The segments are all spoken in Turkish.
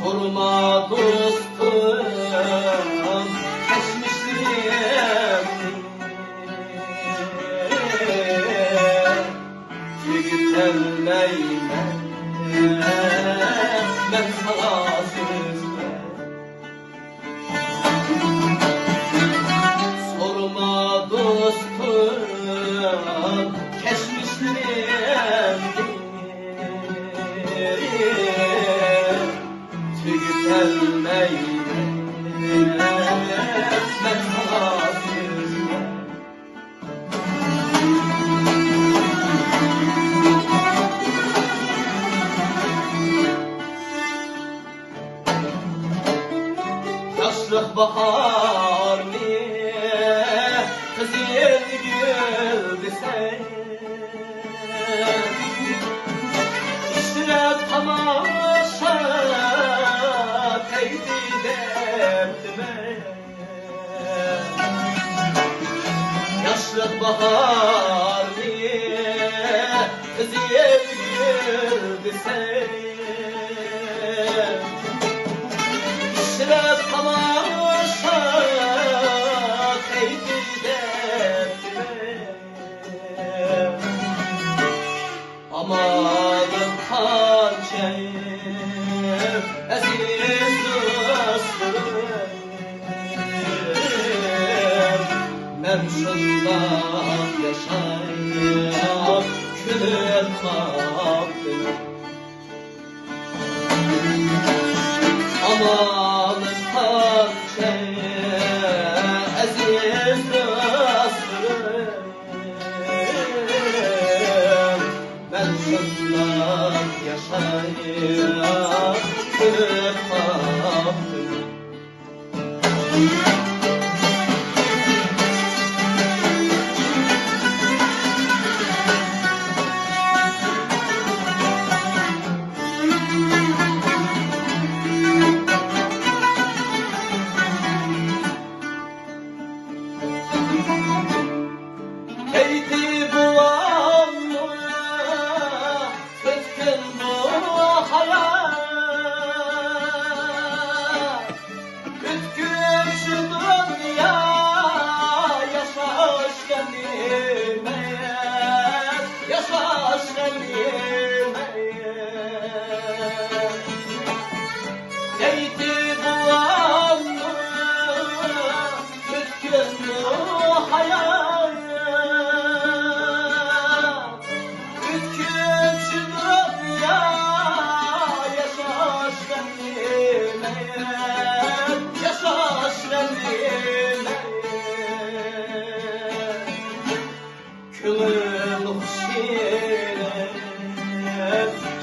Sorma dostum, geçmişliğim tükenmeyme, ben sana sözle. Sorma dostum, geçmişliğim tükenmeyme, ben sana sözle. Yaşlık bahar ne kızıl güldü sen, İşte tamaşa teydi derdime. Yaşlık bahar ne kızıl güldü sen, İşte tamaşa teydi derdime. Amanın hançer aziz dostum, ben şundan yaşayıp külün kaldım. Amanın hançer aziz dostum, ben şundan yaşayıp külün kaldım. Keyti bulanma, kıtkın bu hayat. Kütkün şu dünya, yaşaş kendime, yaşaş kendime. Keyti bulanma, kütkün bu hayat. Külün huşine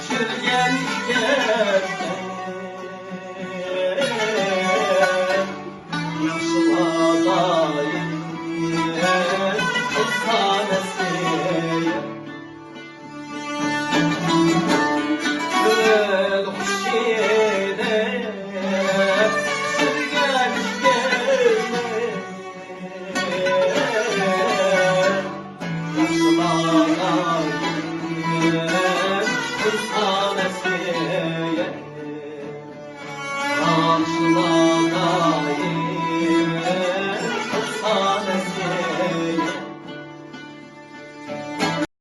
sürgen giderken, yaşlıladayım kız tanesi. Külün huşine sürgen giderken, yaşlıladayım kız tanesi.